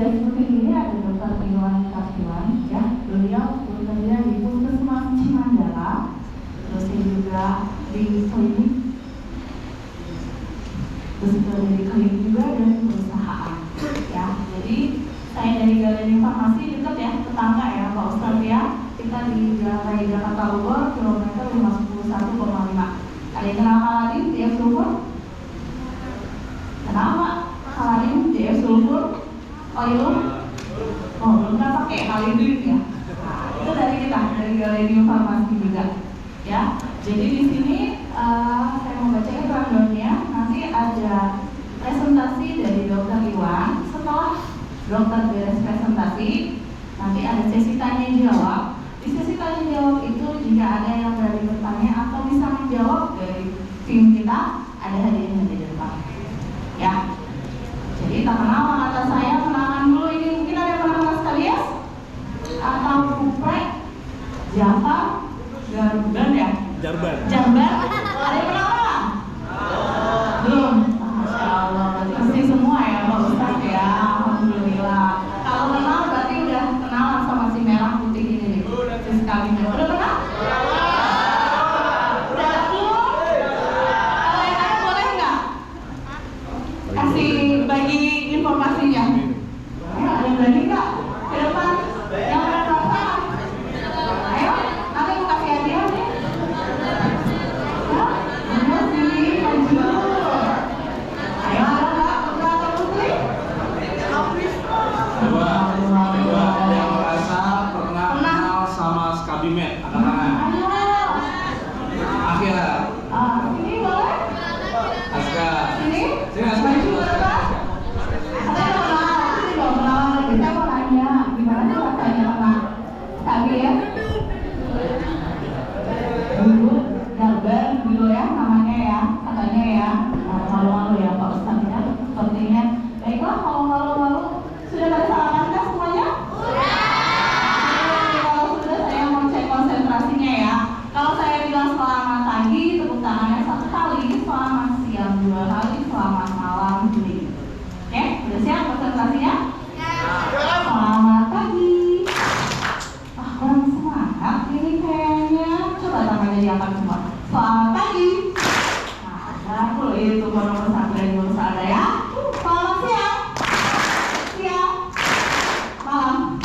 sudah seperti ini ada Dr. Iwan Kartiwan, ya, beliau bekerja di Puskesmas Cimandala, terus juga di klinik, terus di klinik juga dan perusahaan, ya. Jadi saya dari Galeri Farmasi dekat ya, tetangga ya Pak Ustadz ya. Kita di Galeri Jakarta Bogor, kilometer 511,5. Ada yang kenal Haladin di F Sulfur? Kenal Pak? Haladin di F Sulfur? Oh itu? Oh belum kan pakai Haladin ya? Nah, itu dari kita, dari Galeri Farmasi juga, ya. Jadi di sini saya mau bacain rundownnya. Nanti ada presentasi dari Dr. Iwan. Setelah dokter beres presentasi, nanti ada sesi tanya jawab. Di sesi tanya jawab itu jika ada yang berani bertanya atau bisa menjawab dari tim kita, ada hadiahnya di depan, ya. Jadi tak kenal kata saya, kenalan dulu. Ini mungkin ada yang pernah kenal sekalian atau Kuprek, Java, Garban ya? Jarban. Ada yang pernah kenal? Belum. Masya Allah, pasti semua ya Pak Ustadz ya. Alhamdulillah. Kalau kenal berarti udah kenalan sama si merah putih ini nih. Sekali udah kenal? Udah belum? Kalau yang lain boleh nggak? Kasih bagi informasinya. Ayo, ada yang berani nggak? Ke depan. Yang udah daftar. Ayo, nanti mau kasih hadiah nih. Ayo sini, maju. Ayo, ada nggak? Putra atau putri? Coba yang merasa pernah kenal sama Skabimet, angkat tangan. Akhirnya. Sini boleh? Aska. Sini? Sini Aska. Maju ke depan. Ada yang kenal? Sini dong, kenalan lagi. Saya mau nanya, gimana sih rasanya kenal Skabi ya? Dulu Garban dulu ya namanya ya, katanya ya. Malu-malu ya Pak Ustadz ya, sepertinya. Baiklah, kalau malu-malu sudah pada sarapan kan semuanya? Kalau sudah, saya mau cek konsentrasinya ya. Kalau saya bilang selamat pagi, tepuk tangannya 1 kali, selamat siang 2 kali, selamat malam 2. Oke, udah siap konsentrasinya? Selamat pagi. Kurang semangat ini kayaknya. Coba tangannya diangkat semua. Selamat pagi. Nah, ada itu pondok pesantren Nur Sada ya. Selamat siang. Siang. Malam.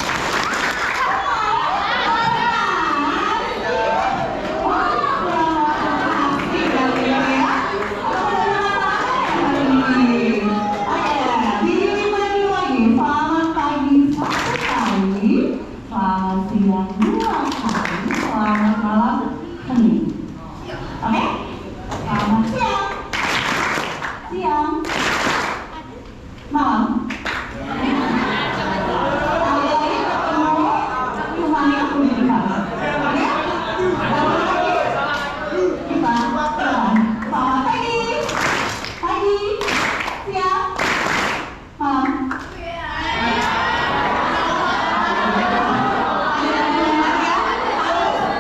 Selamat siang 2 kali, selamat malam hening. Oke? Selamat siang. Siang. Malam. Kali ketemu kembali aku di depan. Oke? Kita jalan. Selamat pagi. Pagi. Siang. Malam.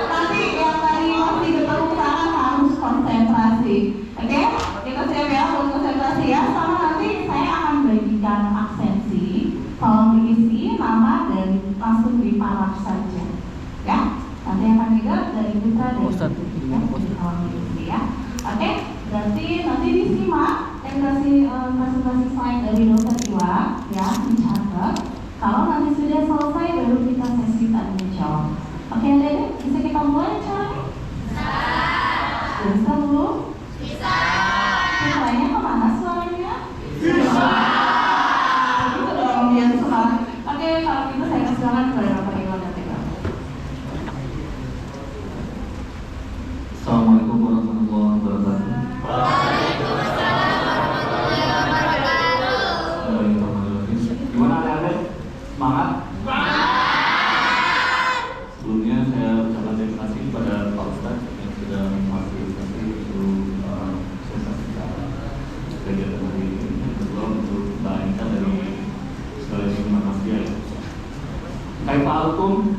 Nanti yang tadi masih bertepuk tangan harus konsentrasi. Oke? Kita siap ya untuk konsentrasi ya. Sama nanti saya akan bagikan absensi. Tolong diisi nama dan langsung diparaf saja. Ya? Nanti akan juga dari Putra dan Putri ya. Tolong diisi ya. Oke? Berarti nanti disimak kasih presentasi slide dari Dr. Iwan ya, dicatat. Kalau nanti sudah selesai baru kita sesi tanya jawab. Oke, Dede, bisa kita mulai caranya? Bisa belum? Bisa. Suaranya kemana suaranya? Bisa. Gitu dong, biar semangat. Oke, kalau gitu saya persilakan kepada Dr. Iwan dan Tega. Assalamualaikum warahmatullahi wabarakatuh. Gimana adik-adik? Semangat? Sebelumnya saya ucapkan terima kasih kepada Pak Ustadz yang sudah memfasilitasi untuk sesi kita kegiatan hari ini. Yang kedua untuk Mbak Anita dari Sekolah Terima Kasih ya. Kaifa alaikum?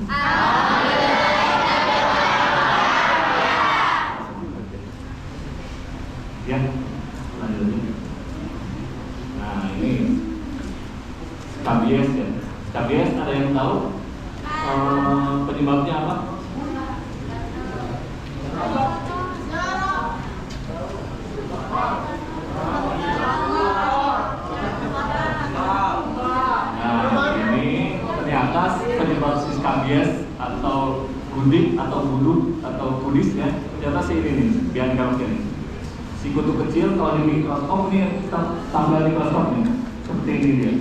Ya, lanjutnya. Nah ini Skabies ya. Skabies ada yang tahu penyebabnya apa? Nah, ini ternyata penyebab si skabies atau gudik atau buduk atau kudis ya, ternyata si ini nih, biar ini. Si kutu kecil kalau di mikroskop ini tampil di mikroskop nih, seperti ini dia.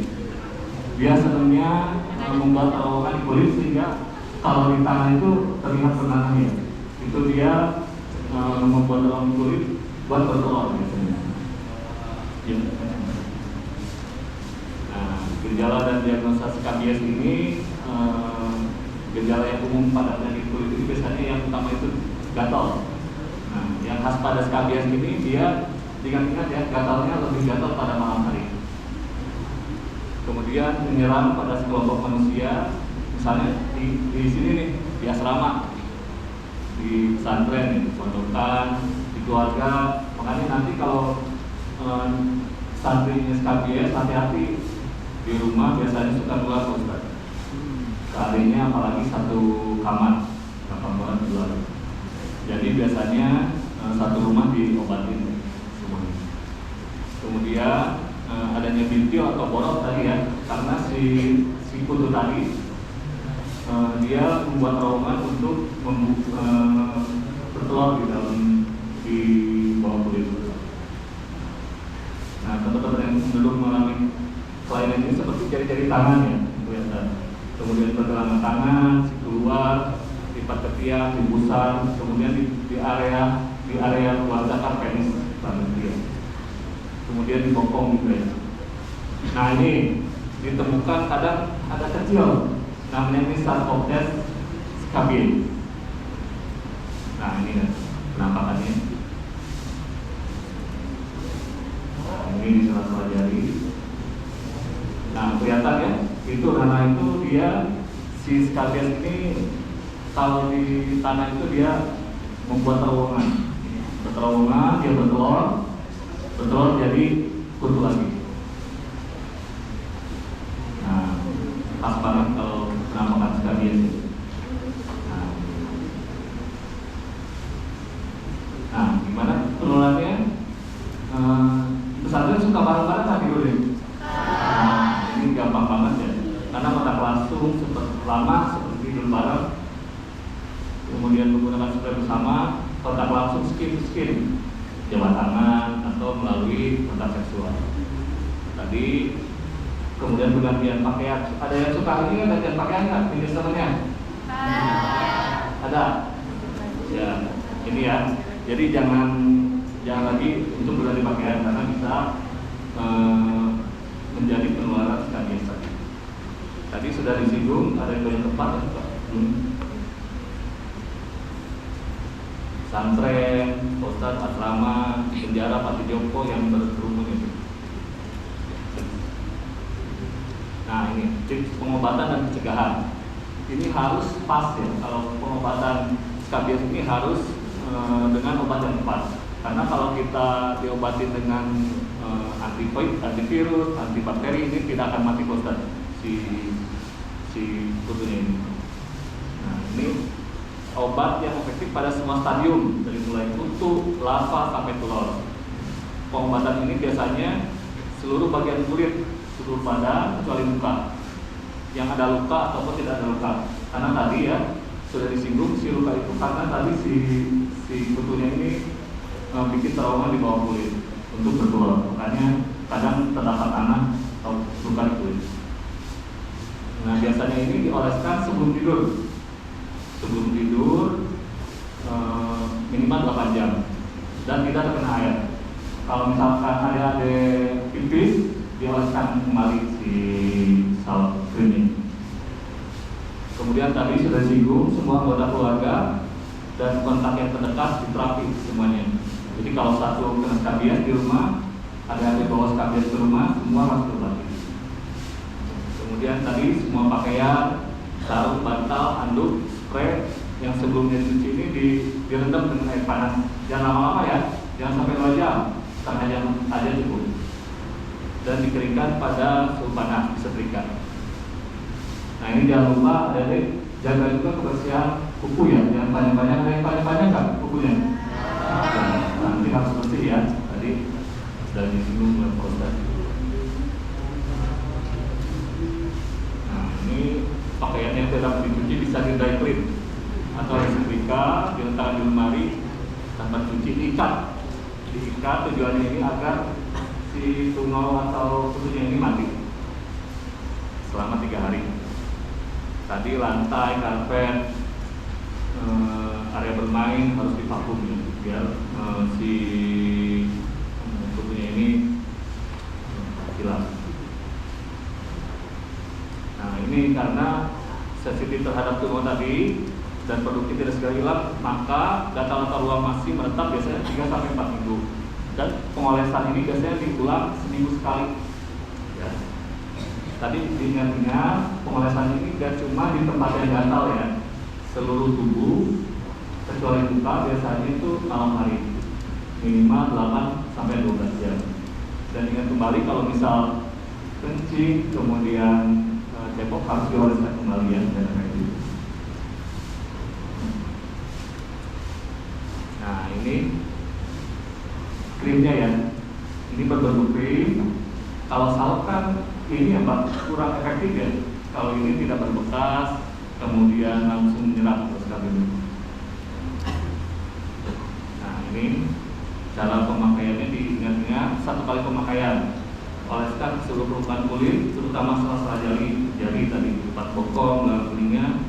Dia sebenarnya membuat terowongan di kulit sehingga kalau di tangan itu terlihat benangnya. Itu dia membuat terowongan di kulit buat bertelur biasanya. Ya. Nah, gejala dan diagnosa skabies ini gejala yang umum pada penyakit kulit ini biasanya yang utama itu gatal. Nah, yang khas pada skabies ini dia ingat ya, gatalnya lebih gatal pada malam hari. Kemudian menyerang pada sekelompok manusia, misalnya di sini nih, di asrama, di pesantren, di pondokan, di keluarga. Makanya nanti kalau santrinya skabies, hati-hati di rumah biasanya suka nular Ustaz. Seharinya apalagi satu kamar, kamar luar. Jadi biasanya satu rumah diobatin semuanya. Kemudian adanya bintil atau borok tadi ya, karena si kutu tadi dia membuat terowongan untuk bertelur di bawah kulit. Nah, teman-teman yang belum mengalami kelainan ini seperti jari-jari tangan ya, kelihatan. Kemudian pergelangan tangan, si keluar, lipat ketiak, di pusar, kemudian di area keluarga penis banget dia. Kemudian di bokong juga ya. Nah, ini ditemukan kadang ada kecil, namanya ini Sarcoptes skabies. Nah, ini kan penampakannya. Nah, ini di sela-sela jari. Nah, kelihatan ya, itu karena itu dia si skabies ini kalau di tanah itu dia membuat terowongan. Terowongan dia bertelur jadi kutu lagi. Nah, pas banget kalau penampakan skabies. Nah, gimana penularannya? Pesantren suka bareng-bareng nggak dulu deh? Nah, ini gampang banget ya, karena kontak langsung seperti tidur bareng, kemudian menggunakan spray bersama, kontak langsung skin to skin, jabat tangan atau melalui kontak seksual. Tadi kemudian pergantian pakaian. Ada yang suka ini kan gantian pakaian nggak? Jenis temennya? Ada. Ya, ini ya. Jadi jangan lagi untuk berganti pakaian karena bisa menjadi penularan skabies. Tadi sudah disinggung, ada yang tepat ya, Santren, Ustadz, asrama, penjara, Pati Jompo yang berkerumun itu. Nah, ini tips pengobatan dan pencegahan. Ini harus pas ya. Kalau pengobatan skabies ini harus dengan obat yang tepat. Karena kalau kita diobatin dengan antivirus, antibakteri, ini tidak akan mati Ustadz si kutunya ini. Nah, ini obat yang efektif pada semua stadium, dari mulai kutu, lava sampai telur. Pengobatan ini biasanya seluruh bagian kulit, seluruh badan kecuali muka. Yang ada luka ataupun tidak ada luka. Karena tadi ya sudah disinggung si luka itu karena tadi si kutunya ini bikin terowongan di bawah kulit untuk bertelur. Makanya kadang terdapat tanah atau luka di kulit. Nah, biasanya ini dioleskan sebelum tidur. Sebelum tidur minimal 8 jam dan tidak terkena air. Kalau misalkan ada pipis, dioleskan kembali si salep krim. Kemudian tadi sudah singgung semua anggota keluarga dan kontak yang terdekat diterapi semuanya. Jadi kalau satu kena skabies di rumah, ada yang bawa skabies ke rumah, semua harus berobat. Kemudian tadi semua pakaian, sarung, bantal, handuk, spray yang sebelumnya dicuci ini direndam dengan air panas. Jangan lama-lama ya, jangan sampai 2 jam, setengah jam aja cukup. dan dikeringkan pada suhu panas, disetrika. Nah ini jangan lupa adik-adik jaga juga kebersihan kuku ya, jangan panjang-panjang, ada yang panjang-panjang kan kukunya? Nah, nanti harus bersih ya, tadi sudah disinggung oleh proses. Nah ini pakaian yang tidak dicuci bisa di dry clean atau disetrika, diletakkan di lemari tanpa cuci, diikat tujuannya ini agar si tungau atau kutunya ini mati selama 3 hari. Tadi lantai, karpet, area bermain harus divakum ya, biar si kutunya ini hilang. Nah ini karena sensitif terhadap tungau tadi dan produknya tidak segera hilang, maka data-data ruang masih menetap biasanya 3-4 minggu. Dan pengolesan ini biasanya diulang seminggu sekali. Ya. Tadi diingat-ingat, pengolesan ini tidak cuma di tempat yang gatal ya, seluruh tubuh kecuali muka biasanya itu malam hari, minimal 8-12 jam. Dan ingat kembali kalau misal kencing kemudian cebok harus dioleskan kembali ya, dan kayak gitu. Nah ini krimnya ya, ini berbentuk krim. Kalau salep kan ini ya Pak, kurang efektif ya. Kalau ini tidak berbekas, kemudian langsung menyerap sekali ini. Nah ini cara pemakaiannya diingat-ingat, 1 kali pemakaian. Oleskan seluruh permukaan kulit, terutama sela-sela jari tadi, 4 bokong, dalam kuningnya,